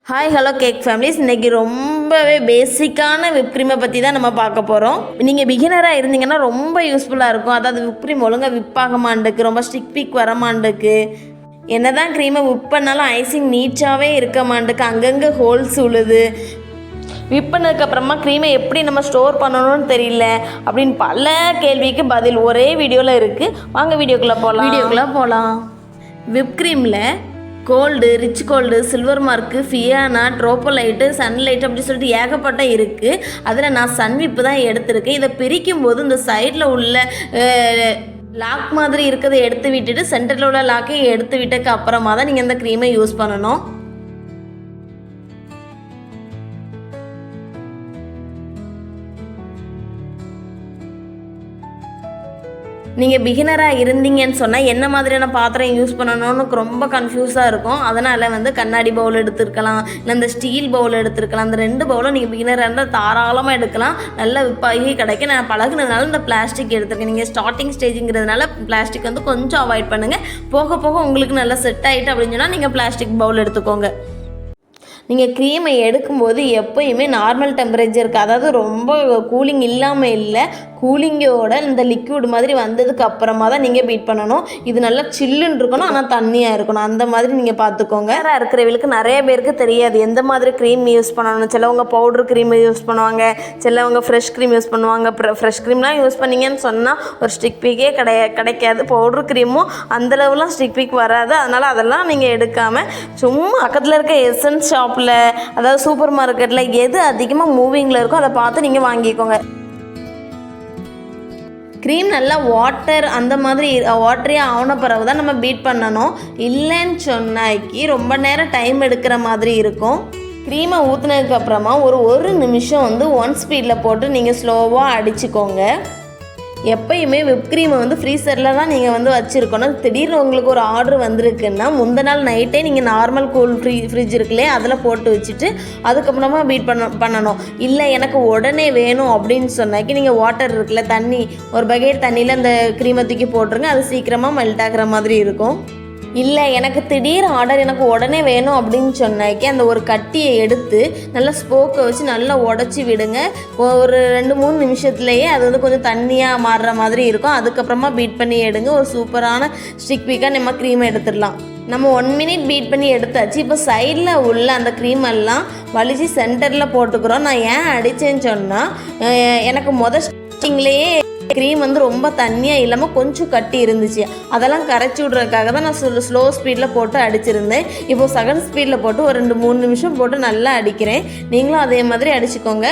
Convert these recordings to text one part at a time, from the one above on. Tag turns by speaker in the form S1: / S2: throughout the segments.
S1: Hi hello cake families. இன்றைக்கி ரொம்பவே பேசிக்கான விப் க்ரீமை பற்றி தான் நம்ம பார்க்க போகிறோம். நீங்கள் பிகினராக இருந்தீங்கன்னா ரொம்ப யூஸ்ஃபுல்லாக இருக்கும். அதாவது விப் க்ரீம் ஒழுங்காக விப் ஆக மாட்டேக்கு, ரொம்ப ஸ்டிக் பீக் வர மாட்டேக்கு, என்ன தான் க்ரீமை விப் பண்ணாலும் ஐசிங் நீட்டாகவே இருக்க மாட்டேக்கு, அங்கங்கே ஹோல்ஸ் உழுது. விப் பண்ணதுக்கப்புறமா க்ரீமை எப்படி நம்ம ஸ்டோர் பண்ணணும்னு தெரியல அப்படின்னு பல கேள்விக்கு பதில் ஒரே வீடியோவில் இருக்குது. வாங்க வீடியோக்குள்ளே போகலாம். விப் க்ரீமில் gold, rich gold, silver mark, Fiana, Tropolite, Sunlight அப்படி சொல்லிட்டு ஏகப்பட்ட இருக்குது. அதில் நான் சன்விப்பு தான் எடுத்திருக்கேன். இதை பிரிக்கும் போது இந்த சைடில் உள்ள லாக் மாதிரி இருக்கிறத எடுத்து விட்டுட்டு சென்டரில் உள்ள லாக்கையும் எடுத்து விட்டதுக்கு அப்புறமா தான் நீங்கள் இந்த க்ரீமை யூஸ் பண்ணணும். நீங்கள் பிகினராக இருந்தீங்கன்னு சொன்னால் என்ன மாதிரியான பாத்திரம் யூஸ் பண்ணணும்னு ரொம்ப கன்ஃபியூஸாக இருக்கும். அதனால் கண்ணாடி பவுல் எடுத்துருக்கலாம், இல்லை இந்த ஸ்டீல் பவுல் எடுத்துருக்கலாம். அந்த 2 பவுலும் நீங்கள் பிகினராக இருந்தால் தாராளமாக எடுக்கலாம், நல்லா விப்பாகி கிடைக்கும். நான் பழகுனதுனால இந்த பிளாஸ்டிக் எடுத்துருக்கேன். நீங்கள் ஸ்டார்டிங் ஸ்டேஜுங்கிறதுனால பிளாஸ்டிக் கொஞ்சம் அவாய்ட் பண்ணுங்கள். போக போக உங்களுக்கு நல்லா செட் ஆகிட்டு அப்படின்னு சொன்னால் நீங்கள் பிளாஸ்டிக் பவுல் எடுத்துக்கோங்க. நீங்கள் க்ரீமை எடுக்கும்போது எப்போயுமே நார்மல் டெம்பரேச்சருக்கு, அதாவது ரொம்ப கூலிங் இல்லாமல் இல்லை, கூலிங்கோட இந்த லிக்விட் மாதிரி வந்ததுக்கு அப்புறமா தான் நீங்கள் பீட் பண்ணணும். இது நல்லா சில்லுன்னு இருக்கணும், ஆனால் தண்ணியாக இருக்கணும். அந்த மாதிரி நீங்கள் பார்த்துக்கோங்க. இருக்கிறவங்களுக்கு நிறைய பேருக்கு தெரியாது எந்த மாதிரி க்ரீம் யூஸ் பண்ணணும். சிலவங்க பவுட்ரு க்ரீம் யூஸ் பண்ணுவாங்க, சிலவங்க ஃப்ரெஷ் க்ரீம் யூஸ் பண்ணுவாங்க. ஃப்ரெஷ் க்ரீம்லாம் யூஸ் பண்ணிங்கன்னு சொன்னால் ஒரு ஸ்டிக் பீக்கே கிடைக்காது. பவுட்ரு க்ரீமும் அந்தளவுலாம் ஸ்டிக் பீக் வராது. அதனால் அதெல்லாம் நீங்கள் எடுக்காமல் சும்மா பக்கத்தில் இருக்க எசன்ஸ் ஷாப்பில், அதாவது சூப்பர் மார்க்கெட்டில் எது அதிகமாக மூவிங்கில் இருக்கோ அதை பார்த்து நீங்கள் வாங்கிக்கோங்க. க்ரீம் நல்லா வாட்டர் அந்த மாதிரி வாட்டரியாக ஆன பிறகு தான் நம்ம பீட் பண்ணணும். இல்லைன்னு சொன்னாக்கி ரொம்ப நேரம் டைம் எடுக்கிற மாதிரி இருக்கும். க்ரீமை ஊற்றுனதுக்கப்புறமா ஒரு நிமிஷம் 1 ஸ்பீடில் போட்டு நீங்கள் ஸ்லோவாக அடிச்சுக்கோங்க. எப்பயுமே விப் க்ரீமை ஃப்ரீசரில் தான் நீங்கள் வச்சுருக்கணும். திடீர்னு உங்களுக்கு ஒரு ஆர்டர் வந்திருக்குன்னா முந்தின நாள் நைட்டே நீங்கள் நார்மல் கூல் ஃப்ரிட்ஜ் இருக்குல்லையே அதில் போட்டு வச்சுட்டு அதுக்கப்புறமா பீட் பண்ணணும். இல்லை எனக்கு உடனே வேணும் அப்படின்னு சொன்னாக்கி நீங்கள் வாட்டர் இருக்குல்ல, தண்ணி, ஒரு பக்கெட் தண்ணியில் அந்த க்ரீமை தூக்கி போட்டுருங்க. அது சீக்கிரமாக மெல்ட் ஆகிற மாதிரி இருக்கும். இல்லை எனக்கு திடீர் ஆர்டர், எனக்கு உடனே வேணும் அப்படின்னு சொன்னாக்கி அந்த ஒரு கட்டியை எடுத்து நல்லா ஸ்போக்கை வச்சு நல்லா உடச்சி விடுங்க. ஒரு 2-3 நிமிஷத்துலேயே அது கொஞ்சம் தண்ணியாக மாறுற மாதிரி இருக்கும். அதுக்கப்புறமா பீட் பண்ணி எடுங்க. ஒரு சூப்பரான ஸ்டிக் பீக்காக நம்ம க்ரீமை எடுத்துடலாம். நம்ம 1 மினிட் பீட் பண்ணி எடுத்தாச்சு. இப்போ சைடில் உள்ள அந்த க்ரீம் எல்லாம் வலிச்சு சென்டரில் போட்டுக்கிறோம். நான் ஏன் அடித்தேன்னு சொன்னால், எனக்கு ஸ்டார்டிங்லேயே க்ரீம் ரொம்ப தண்ணியாக இல்லாமல் கொஞ்சம் கட்டி இருந்துச்சு. அதெல்லாம் கரைச்சி விட்றதுக்காக தான் நான் ஸ்லோ ஸ்பீடில் போட்டு அடிச்சிருந்தேன். இப்போது செகண்ட் ஸ்பீடில் போட்டு ஒரு 2-3 நிமிஷம் போட்டு நல்லா அடிக்கிறேன். நீங்களும் அதே மாதிரி அடிச்சுக்கோங்க.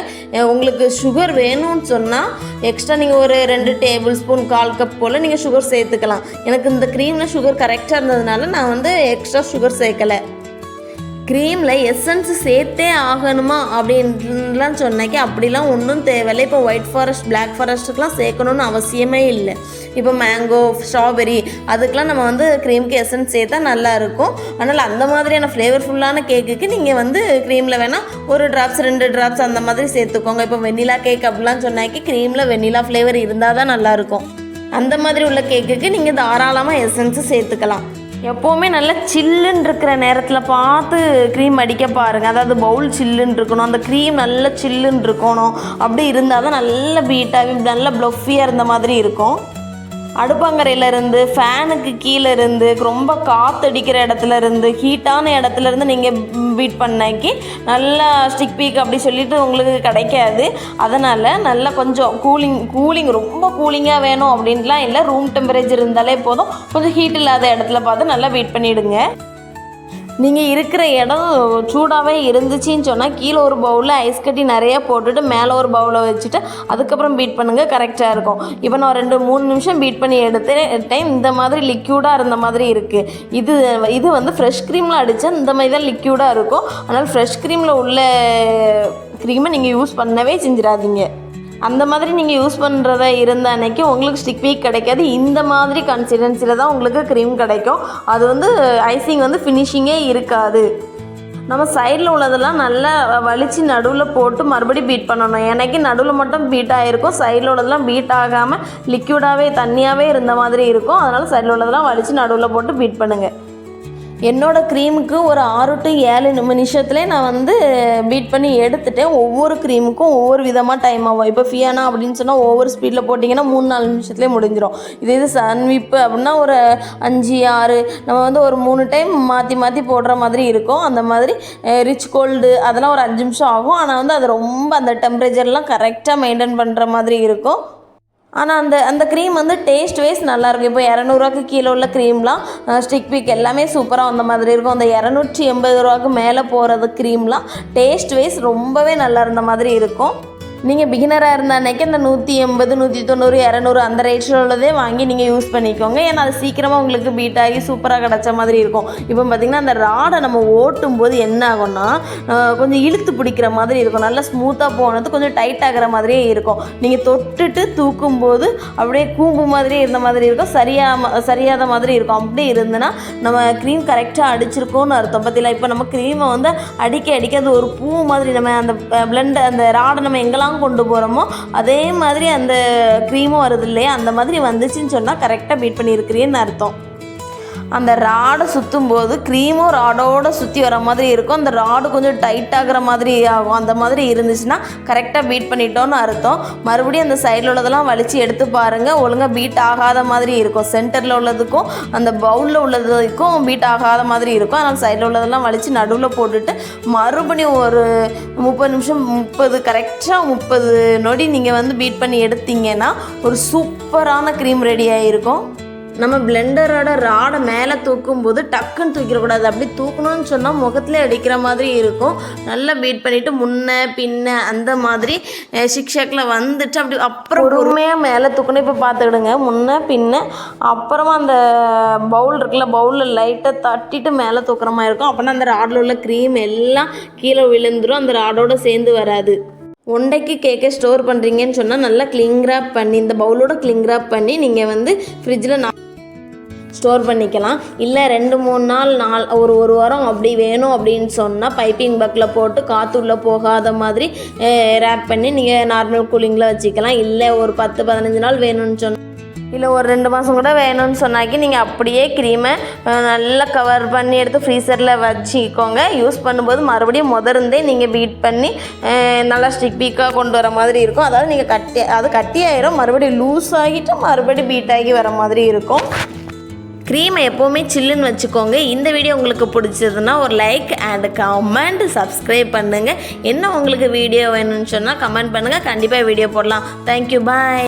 S1: உங்களுக்கு சுகர் வேணும்னு சொன்னால் எக்ஸ்ட்ரா நீங்கள் ஒரு 2 டேபிள் ஸ்பூன் 1/4 கப் போல் நீங்கள் சுகர் சேர்த்துக்கலாம். எனக்கு இந்த க்ரீமில் சுகர் கரெக்டாக இருந்ததுனால நான் எக்ஸ்ட்ரா சுகர் சேர்க்கலை. க்ரீமில் எசன்ஸ் சேர்த்தே ஆகணுமா அப்படின்லாம் சொன்னாக்கி அப்படிலாம் ஒன்றும் தேவையில்லை. இப்போ ஒயிட் ஃபாரஸ்ட், பிளாக் ஃபாரஸ்ட்டுக்கெலாம் சேர்க்கணுன்னு அவசியமே இல்லை. இப்போ மேங்கோ, ஸ்ட்ராபெரி அதுக்கெலாம் நம்ம க்ரீமுக்கு எசன்ஸ் சேர்த்தா நல்லாயிருக்கும். அதனால் அந்த மாதிரியான ஃப்ளேவர்ஃபுல்லான கேக்குக்கு நீங்கள் க்ரீமில் வேணால் 1 ட்ராப்ஸ் 2 ட்ராப்ஸ் அந்த மாதிரி சேர்த்துக்கோங்க. இப்போ வெண்ணிலா கேக் அப்படிலாம் சொன்னாக்கி க்ரீமில் வெண்ணிலா ஃப்ளேவர் இருந்தால் தான் நல்லாயிருக்கும். அந்த மாதிரி உள்ள கேக்குக்கு நீங்கள் தாராளமாக எசன்ஸு சேர்த்துக்கலாம். எப்போவுமே நல்லா சில்லுன்னு இருக்கிற நேரத்தில் பார்த்து க்ரீம் அடிக்க பாருங்கள். அதாவது பவுல் சில்லுன்னு இருக்கணும், அந்த க்ரீம் நல்லா சில்லுன்னு இருக்கணும். அப்படி இருந்தால் தான் நல்ல பீட்டாகி நல்லா ப்ளஃபியாக இருந்த மாதிரி இருக்கும். அடுப்பங்கரையிலேருந்து, ஃபேனுக்கு கீழே இருந்து, ரொம்ப காற்றடிக்கிற இடத்துல இருந்து, ஹீட்டான இடத்துல இருந்து நீங்கள் பீட் பண்ணாக்கி நல்லா ஸ்டிக் பீக் அப்படி சொல்லிட்டு உங்களுக்கு கிடைக்காது. அதனால் நல்லா கொஞ்சம் கூலிங் ரொம்ப கூலிங்காக வேணும் அப்படின்லாம் இல்லை, ரூம் டெம்பரேச்சர் இருந்தாலே போதும். கொஞ்சம் ஹீட் இல்லாத இடத்துல பார்த்து நல்லா பீட் பண்ணிவிடுங்க. நீங்கள் இருக்கிற இடம் சூடாகவே இருந்துச்சின்னு சொன்னால் கீழே ஒரு பவுலில் ஐஸ் கட்டி நிறையா போட்டுட்டு மேலே ஒரு பவுலை வச்சுட்டு அதுக்கப்புறம் பீட் பண்ணுங்கள், கரெக்டாக இருக்கும். இப்போ நான் 2-3 நிமிஷம் பீட் பண்ணி எடுத்துட்டேன். இந்த மாதிரி லிக்யூடாக இருந்த மாதிரி இருக்குது. இது ஃப்ரெஷ் க்ரீமில் அடித்தா இந்த மாதிரி தான் லிக்யூடாக இருக்கும். அதனால் ஃப்ரெஷ் க்ரீமில் உள்ள க்ரீமை நீங்கள் யூஸ் பண்ணவே செஞ்சிடாதீங்க. அந்த மாதிரி நீங்கள் யூஸ் பண்ணுறதா இருந்த அன்றைக்கி உங்களுக்கு ஸ்டிக் பீக் கிடைக்காது. இந்த மாதிரி கன்சிஸ்டன்சியில் தான் உங்களுக்கு க்ரீம் கிடைக்கும். அது ஐசிங் ஃபினிஷிங்கே இருக்காது. நம்ம சைடில் உள்ளதெல்லாம் நல்லா வலித்து நடுவில் போட்டு மறுபடியும் பீட் பண்ணணும். எனக்கு நடுவில் மட்டும் பீட் ஆகிருக்கும், சைடில் உள்ளதெல்லாம் பீட் ஆகாமல் லிக்யூடாகவே தண்ணியாகவே இருந்த மாதிரி இருக்கும். அதனால் சைடில் உள்ளதெல்லாம் வலித்து நடுவில் போட்டு பீட் பண்ணுங்கள். என்னோடய க்ரீமுக்கு ஒரு 6 to 7 நிமிஷத்துலேயே நான் வந்து பீட் பண்ணி எடுத்துட்டேன். ஒவ்வொரு க்ரீமுக்கும் ஒவ்வொரு விதமாக டைம் ஆகும். இப்போ ஃபியானா அப்படின்னு சொன்னால் ஒவ்வொரு ஸ்பீடில் போட்டிங்கன்னா 3-4 நிமிஷத்துலேயே முடிஞ்சிடும். இது சன்விப்பு அப்படின்னா ஒரு 5-6 நம்ம வந்து ஒரு 3 டைம் மாற்றி மாற்றி போடுற மாதிரி இருக்கும். அந்த மாதிரி ரிச் கோல்டு அதெல்லாம் ஒரு 5 நிமிஷம் ஆகும். ஆனால் வந்து அது ரொம்ப அந்த டெம்பரேச்சர்லாம் கரெக்டாக மெயின்டைன் பண்ணுற மாதிரி இருக்கும். ஆனால் அந்த க்ரீம் வந்து டேஸ்ட் வைஸ் நல்லாயிருக்கும். இப்போ 200 கீழே உள்ள க்ரீம்லாம் ஸ்டிக் பீக் எல்லாமே சூப்பராக வந்த மாதிரி இருக்கும். அந்த 280 மேலே போகிறது க்ரீம்லாம் டேஸ்ட் வைஸ் ரொம்பவே நல்லா இருந்த மாதிரி இருக்கும். நீங்கள் பிகினராக இருந்த அன்றைக்கி அந்த 180, 190, 200 அந்த ரேட்ஸில் உள்ளதே வாங்கி நீங்கள் யூஸ் பண்ணிக்கோங்க. ஏன்னா அது சீக்கிரமாக உங்களுக்கு பீட் ஆகி சூப்பராக கிடச்ச மாதிரி இருக்கும். இப்போ பார்த்திங்கன்னா அந்த ராடை நம்ம ஓட்டும் போது என்ன ஆகும்னா கொஞ்சம் இழுத்து பிடிக்கிற மாதிரி இருக்கும். நல்லா ஸ்மூத்தாக போனது கொஞ்சம் டைட் ஆகிற மாதிரியே இருக்கும். நீங்கள் தொட்டுட்டு தூக்கும்போது அப்படியே கூம்பு மாதிரியே இருந்த மாதிரி இருக்கும். சரியாத மாதிரி இருக்கும். அப்படி இருந்துன்னா நம்ம க்ரீம் கரெக்டாக அடிச்சிருக்கோன்னு அர்த்தம். பார்த்தீங்களா, இப்போ நம்ம க்ரீமை வந்து அடிக்க அது ஒரு பூ மாதிரி நம்ம அந்த பிளெண்ட் அந்த ராடை நம்ம எங்கெல்லாம் கொண்டு போகிறோமோ அதே மாதிரி அந்த க்ரீமும் வருது இல்லையா, அந்த மாதிரி வந்துச்சுன்னு சொன்னால் கரெக்டாக பீட் பண்ணியிருக்கிறேன்னு அர்த்தம். அந்த ராடை சுற்றும் போது க்ரீமும் ராடோடு சுற்றி வர மாதிரி இருக்கும். அந்த ராடு கொஞ்சம் டைட் ஆகிற மாதிரி ஆகும். அந்த மாதிரி இருந்துச்சுன்னா கரெக்டாக பீட் பண்ணிட்டோன்னு அர்த்தம். மறுபடியும் அந்த சைடில் உள்ளதெல்லாம் வலித்து எடுத்து பாருங்கள். ஒழுங்காக பீட் ஆகாத மாதிரி இருக்கும். சென்டரில் உள்ளதுக்கும் அந்த பவுலில் உள்ளதுக்கும் பீட் ஆகாத மாதிரி இருக்கும். அதனால் சைடில் உள்ளதெல்லாம் வலித்து நடுவில் போட்டுட்டு மறுபடியும் ஒரு 30 நிமிஷம் கரெக்டாக 30 நொடி நீங்கள் வந்து பீட் பண்ணி எடுத்தீங்கன்னா ஒரு சூப்பரான க்ரீம் ரெடி ஆகிருக்கும். நம்ம பிளெண்டரோட ராடை மேலே தூக்கும்போது டக்குன்னு தூக்கிடக்கூடாது. அப்படி தூக்கணும்னு சொன்னால் முகத்தில் அடிக்கிற மாதிரி இருக்கும். நல்லா பீட் பண்ணிவிட்டு முன்ன பின்ன அந்த மாதிரி ஷிக்ஷாக்கில் வந்துட்டு அப்படி அப்புறம் பொறுமையாக மேலே தூக்கணும். இப்போ பார்த்துக்கிடுங்க, முன்ன பின்ன அப்புறமா அந்த பவுல் இருக்குல்ல, பவுலில் லைட்டாக தட்டிட்டு மேலே தூக்குற மாதிரி இருக்கும். அப்படின்னா அந்த ராடில் உள்ள க்ரீம் எல்லாம் கீழே விழுந்துடும். அந்த ராடோடு சேர்ந்து வராது. ஒன்றைக்கு கேக்கை ஸ்டோர் பண்ணுறீங்கன்னு சொன்னால் நல்லா கிளிங் ராப் பண்ணி இந்த பவுலோட கிளிங் ராப் பண்ணி நீங்கள் வந்து ஃப்ரிட்ஜில் ஸ்டோர் பண்ணிக்கலாம். இல்லை 2-3 நாள் ஒரு வாரம் அப்படி வேணும் அப்படின்னு சொன்னால் பைப்பிங் பேக்கில் போட்டு காற்று உள்ளே போகாத மாதிரி ரேப் பண்ணி நீங்கள் நார்மல் கூலிங்கில் வச்சுக்கலாம். இல்லை ஒரு 10-15 நாள் வேணும்னு சொன்னால், இல்லை ஒரு 2 மாதம் கூட வேணும்னு சொன்னாக்கி நீங்கள் அப்படியே க்ரீமை நல்லா கவர் பண்ணி எடுத்து ஃப்ரீசரில் வச்சுக்கோங்க. யூஸ் பண்ணும்போது மறுபடியும் முதருந்தே நீங்கள் பீட் பண்ணி நல்லா ஸ்டிக் பீக்காக கொண்டு வர மாதிரி இருக்கும். அதாவது நீங்கள் கட்டியாயிரும், மறுபடியும் லூஸ் ஆகிட்டு மறுபடியும் பீட் ஆகி வர மாதிரி இருக்கும். க்ரீமை எப்போவுமே சில்லுன்னு வச்சுக்கோங்க. இந்த வீடியோ உங்களுக்கு பிடிச்சதுன்னா ஒரு லைக் அண்ட் கமெண்ட், சப்ஸ்கிரைப் பண்ணுங்கள். என்ன உங்களுக்கு வீடியோ வேணும்னு சொன்னால் கமெண்ட் பண்ணுங்கள். கண்டிப்பாக வீடியோ போடலாம். தேங்க்யூ, பாய்.